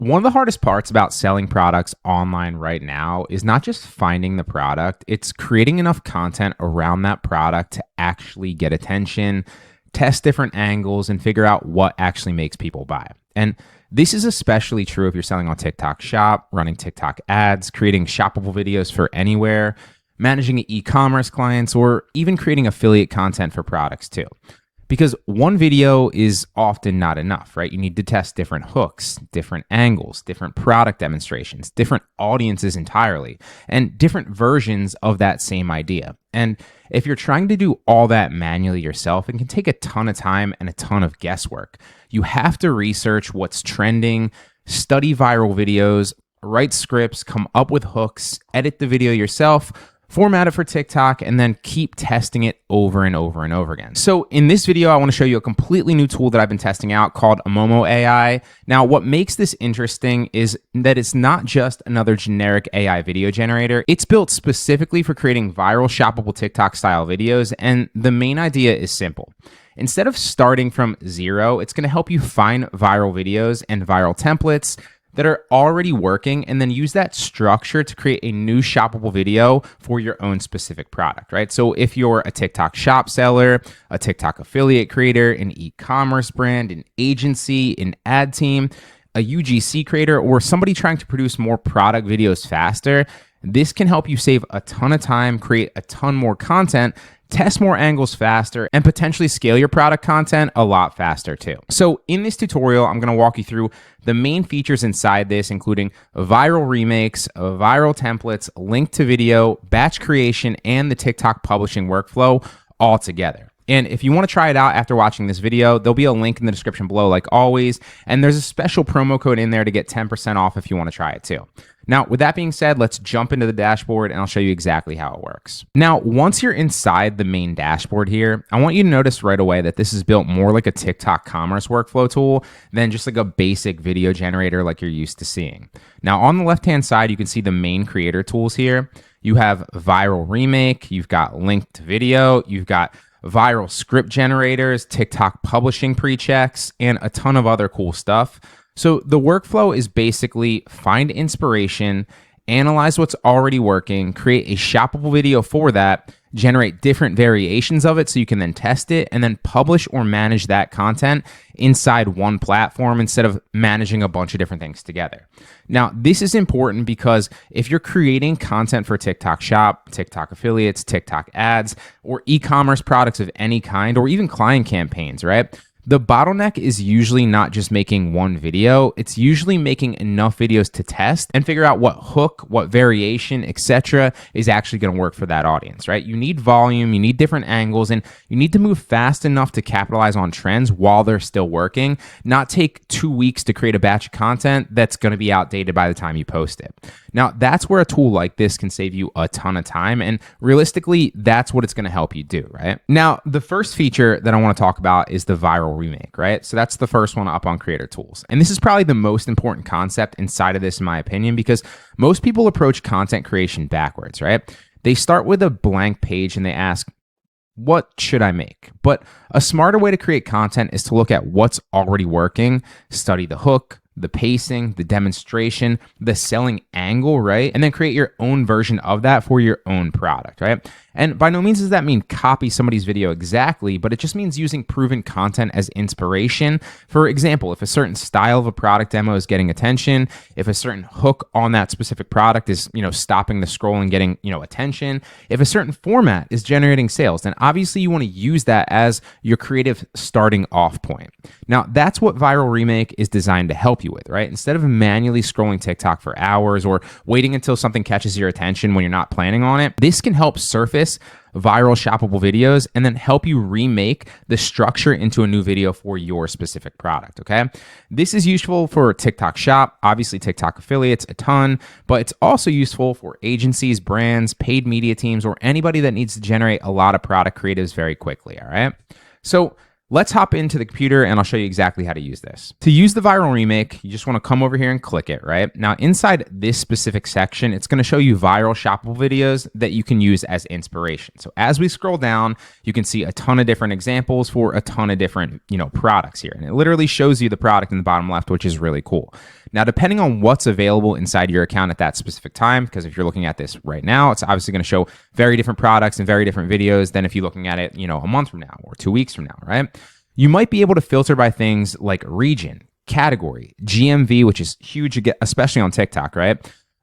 One of the hardest parts about selling products online right now is not just finding the product, it's creating enough content around that product to actually get attention, test different angles, and figure out what actually makes people buy. And this is especially true if you're selling on TikTok Shop, running TikTok ads, creating shoppable videos for anywhere, managing e-commerce clients, or even creating affiliate content for products too. Because one video is often not enough, right? You need to test different hooks, different angles, different product demonstrations, different audiences entirely, and different versions of that same idea. And if you're trying to do all that manually yourself, it can take a ton of time and a ton of guesswork. You have to research what's trending, study viral videos, write scripts, come up with hooks, edit the video yourself, format it for TikTok, and then keep testing it over and over and over again. So in this video, I want to show you a completely new tool that I've been testing out called Oumomo AI. Now, what makes this interesting is that it's not just another generic AI video generator. It's built specifically for creating viral, shoppable TikTok style videos. And the main idea is simple. Instead of starting from zero, it's going to help you find viral videos and viral templates that are already working, and then use that structure to create a new shoppable video for your own specific product, right? So if you're a TikTok shop seller, a TikTok affiliate creator, an e-commerce brand, an agency, an ad team, a UGC creator, or somebody trying to produce more product videos faster, this can help you save a ton of time, create a ton more content, test more angles faster, and potentially scale your product content a lot faster too. So in this tutorial, I'm gonna walk you through the main features inside this, including viral remakes, viral templates, link to video, batch creation, and the TikTok publishing workflow all together. And if you want to try it out after watching this video, there'll be a link in the description below like always, and there's a special promo code in there to get 10% off if you want to try it too. Now, with that being said, let's jump into the dashboard and I'll show you exactly how it works. Now, once you're inside the main dashboard here, I want you to notice right away that this is built more like a TikTok commerce workflow tool than just like a basic video generator like you're used to seeing. Now, on the left-hand side, you can see the main creator tools here. You have viral remake, you've got link to video, you've got viral script generators, TikTok publishing pre-checks, and a ton of other cool stuff. So the workflow is basically find inspiration, analyze what's already working, create a shoppable video for that, generate different variations of it so you can then test it, and then publish or manage that content inside one platform instead of managing a bunch of different things together. Now, this is important because if you're creating content for TikTok Shop, TikTok affiliates, TikTok ads, or e-commerce products of any kind, or even client campaigns, right? The bottleneck is usually not just making one video, it's usually making enough videos to test and figure out what hook, what variation, etc. is actually going to work for that audience, right? You need volume, you need different angles, and you need to move fast enough to capitalize on trends while they're still working, not take 2 weeks to create a batch of content that's going to be outdated by the time you post it. Now, that's where a tool like this can save you a ton of time, and realistically, that's what it's going to help you do, right? Now, the first feature that I want to talk about is the viral remake, right? So that's the first one up on Creator Tools. And this is probably the most important concept inside of this, in my opinion, because most people approach content creation backwards, right? They start with a blank page and they ask, what should I make? But a smarter way to create content is to look at what's already working, study the hook, the pacing, the demonstration, the selling angle, right? And then create your own version of that for your own product, right? And by no means does that mean copy somebody's video exactly, but it just means using proven content as inspiration. For example, if a certain style of a product demo is getting attention, if a certain hook on that specific product is, stopping the scroll and getting, attention, if a certain format is generating sales, then obviously you want to use that as your creative starting off point. Now, that's what Viral Remake is designed to help you with, right? Instead of manually scrolling TikTok for hours or waiting until something catches your attention when you're not planning on it, this can help surface viral shoppable videos and then help you remake the structure into a new video for your specific product, okay? This is useful for TikTok Shop, obviously TikTok affiliates a ton, but it's also useful for agencies, brands, paid media teams, or anybody that needs to generate a lot of product creatives very quickly, all right? So let's hop into the computer and I'll show you exactly how to use this. To use the viral remake, you just want to come over here and click it, right? Now, inside this specific section, it's going to show you viral shoppable videos that you can use as inspiration. So as we scroll down, you can see a ton of different examples for a ton of different, products here. And it literally shows you the product in the bottom left, which is really cool. Now, depending on what's available inside your account at that specific time, because if you're looking at this right now, it's obviously going to show very different products and very different videos than if you're looking at it, a month from now or 2 weeks from now, right? You might be able to filter by things like region, category, GMV, which is huge, especially on TikTok, right?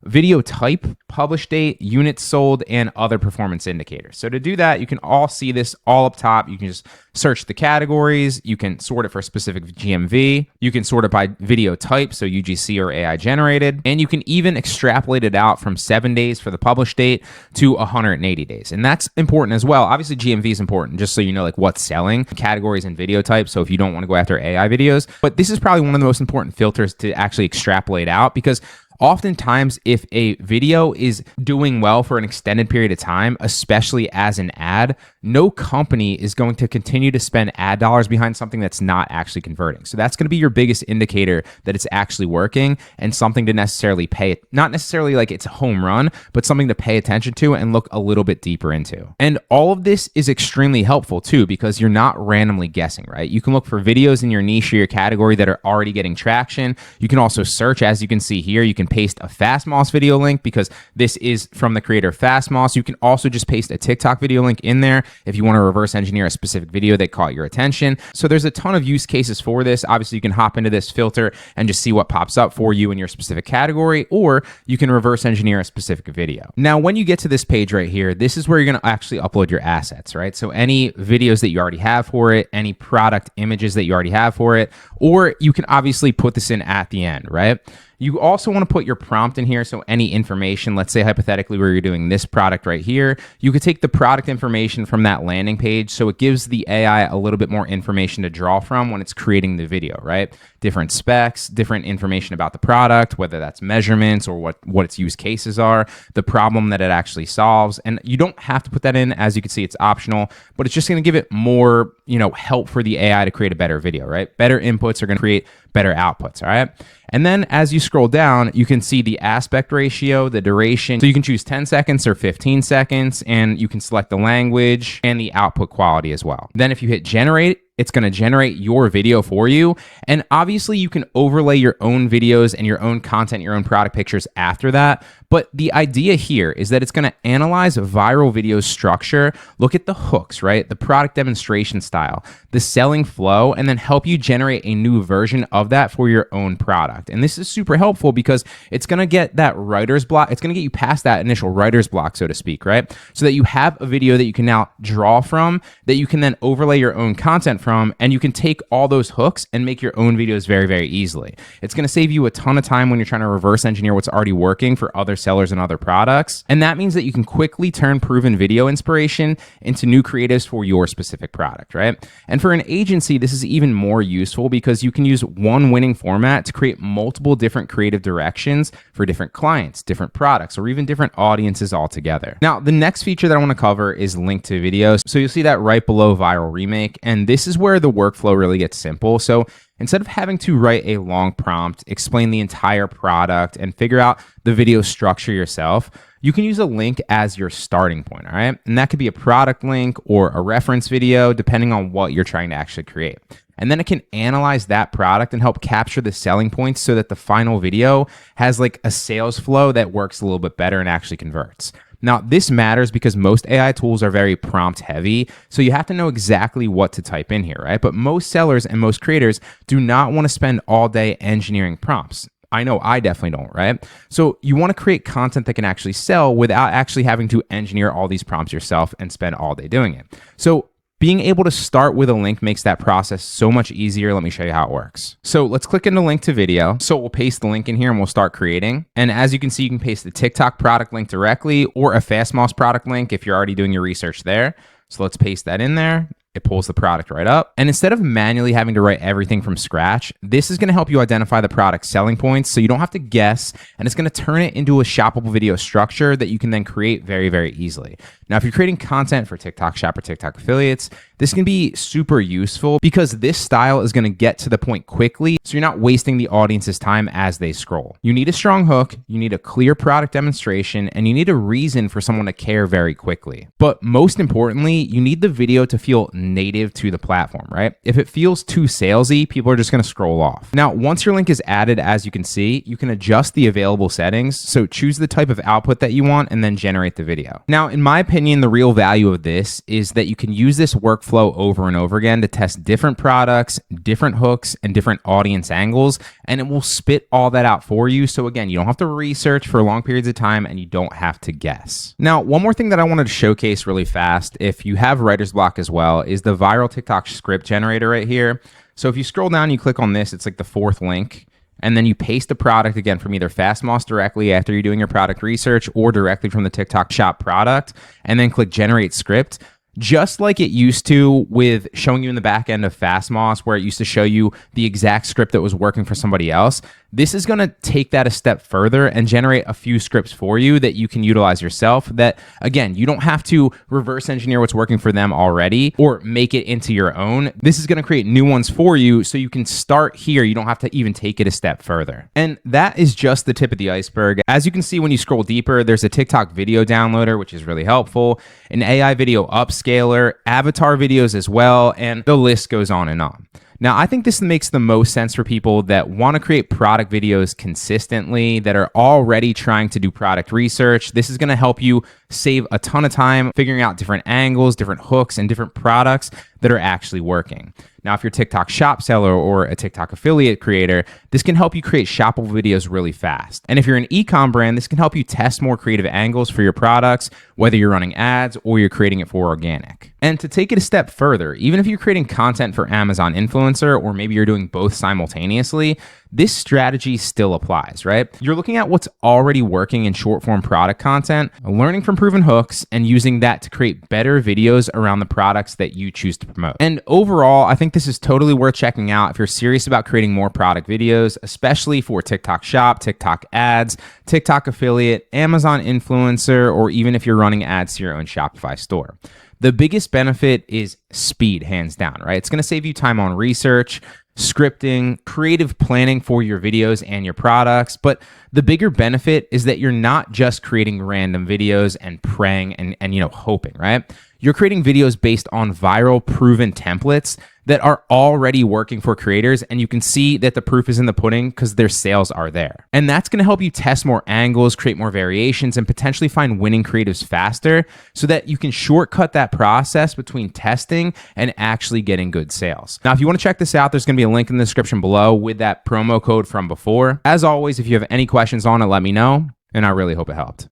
Video type, publish date, units sold, and other performance indicators. So to do that, you can all see this all up top. You can just search the categories. You can sort it for specific GMV. You can sort it by video type, so UGC or AI generated. And you can even extrapolate it out from 7 days for the publish date to 180 days. And that's important as well. Obviously, GMV is important, just so you know like what's selling, categories and video type. So if you don't want to go after AI videos, but this is probably one of the most important filters to actually extrapolate out, because oftentimes, if a video is doing well for an extended period of time, especially as an ad, no company is going to continue to spend ad dollars behind something that's not actually converting. So that's going to be your biggest indicator that it's actually working, and something to necessarily not necessarily like it's a home run, but something to pay attention to and look a little bit deeper into. And all of this is extremely helpful too, because you're not randomly guessing, right? You can look for videos in your niche or your category that are already getting traction. You can also search, as you can see here. You can paste a Fastmoss video link because this is from the creator of Fastmoss. You can also just paste a TikTok video link in there if you want to reverse engineer a specific video that caught your attention. So there's a ton of use cases for this. Obviously, you can hop into this filter and just see what pops up for you in your specific category, or you can reverse engineer a specific video. Now, when you get to this page right here, this is where you're going to actually upload your assets, right? So any videos that you already have for it, any product images that you already have for it, or you can obviously put this in at the end, right? You also want to put your prompt in here. So any information, let's say hypothetically where you're doing this product right here, you could take the product information from that landing page. So it gives the AI a little bit more information to draw from when it's creating the video, right? Different specs, different information about the product, whether that's measurements or what its use cases are, the problem that it actually solves. And you don't have to put that in. As you can see, it's optional, but it's just going to give it more, help for the AI to create a better video, right? Better inputs are going to create better outputs, all right? And then as you scroll down, you can see the aspect ratio, the duration. So you can choose 10 seconds or 15 seconds, and you can select the language and the output quality as well. Then if you hit generate, it's going to generate your video for you. And obviously you can overlay your own videos and your own content, your own product pictures after that. But the idea here is that it's going to analyze viral video structure, look at the hooks, right? The product demonstration style, the selling flow, and then help you generate a new version of that for your own product. And this is super helpful because it's going to get that writer's block. It's going to get you past that initial writer's block, so to speak, right? So that you have a video that you can now draw from, that you can then overlay your own content from, and you can take all those hooks and make your own videos very, very easily. It's going to save you a ton of time when you're trying to reverse engineer what's already working for other sellers and other products. And that means that you can quickly turn proven video inspiration into new creatives for your specific product, right? And for an agency, this is even more useful because you can use one winning format to create multiple different creative directions for different clients, different products, or even different audiences altogether. Now, the next feature that I want to cover is link to videos. So you'll see that right below viral remake. And this is where the workflow really gets simple. So instead of having to write a long prompt, explain the entire product, and figure out the video structure yourself, you can use a link as your starting point, all right? And that could be a product link or a reference video, depending on what you're trying to actually create. And then it can analyze that product and help capture the selling points so that the final video has like a sales flow that works a little bit better and actually converts. Now, this matters because most AI tools are very prompt heavy, so you have to know exactly what to type in here, right? But most sellers and most creators do not want to spend all day engineering prompts. I know I definitely don't, right? So you want to create content that can actually sell without actually having to engineer all these prompts yourself and spend all day doing it. So being able to start with a link makes that process so much easier. Let me show you how it works. So let's click into link to video. So we'll paste the link in here and we'll start creating. And as you can see, you can paste the TikTok product link directly or a Fastmoss product link if you're already doing your research there. So let's paste that in there. It pulls the product right up. And instead of manually having to write everything from scratch, this is going to help you identify the product selling points so you don't have to guess, and it's going to turn it into a shoppable video structure that you can then create very, very easily. Now, if you're creating content for TikTok Shop or TikTok affiliates, this can be super useful because this style is going to get to the point quickly, so you're not wasting the audience's time as they scroll. You need a strong hook, you need a clear product demonstration, and you need a reason for someone to care very quickly. But most importantly, you need the video to feel native to the platform, right? If it feels too salesy, people are just going to scroll off. Now, once your link is added, as you can see, you can adjust the available settings. So choose the type of output that you want and then generate the video. Now, in my opinion, the real value of this is that you can use this workflow over and over again to test different products, different hooks, and different audience angles, and it will spit all that out for you. So again, you don't have to research for long periods of time and you don't have to guess. Now, one more thing that I wanted to showcase really fast, if you have writer's block as well, is the viral TikTok script generator right here. So if you scroll down, you click on this, it's like the fourth link, and then you paste the product again from either Fastmoss directly after you're doing your product research or directly from the TikTok shop product, and then click generate script. Just like it used to with showing you in the back end of Fastmoss, where it used to show you the exact script that was working for somebody else, this is going to take that a step further and generate a few scripts for you that you can utilize yourself. That, again, you don't have to reverse engineer what's working for them already or make it into your own. This is going to create new ones for you so you can start here. You don't have to even take it a step further. And that is just the tip of the iceberg. As you can see, when you scroll deeper, there's a TikTok video downloader, which is really helpful, an AI video upscaler, avatar videos as well, and the list goes on and on. Now, I think this makes the most sense for people that want to create product videos consistently, that are already trying to do product research. This is going to help you save a ton of time figuring out different angles, different hooks, and different products that are actually working. Now, if you're a TikTok shop seller or a TikTok affiliate creator, this can help you create shoppable videos really fast. And if you're an e-com brand, this can help you test more creative angles for your products, whether you're running ads or you're creating it for organic. And to take it a step further, even if you're creating content for Amazon influencer, or maybe you're doing both simultaneously, this strategy still applies, right? You're looking at what's already working in short form product content, learning from proven hooks, and using that to create better videos around the products that you choose to promote. And overall, I think this is totally worth checking out if you're serious about creating more product videos, especially for TikTok shop, TikTok ads, TikTok affiliate, Amazon influencer, or even if you're running ads to your own Shopify store. The biggest benefit is speed, hands down, right? It's going to save you time on research, scripting, creative planning for your videos and your products. But the bigger benefit is that you're not just creating random videos and praying and hoping, right? You're creating videos based on viral proven templates that are already working for creators, and you can see that the proof is in the pudding because their sales are there. And that's going to help you test more angles, create more variations, and potentially find winning creatives faster so that you can shortcut that process between testing and actually getting good sales. Now, if you want to check this out, there's going to be a link in the description below with that promo code from before. As always, if you have any questions on it, let me know, and I really hope it helped.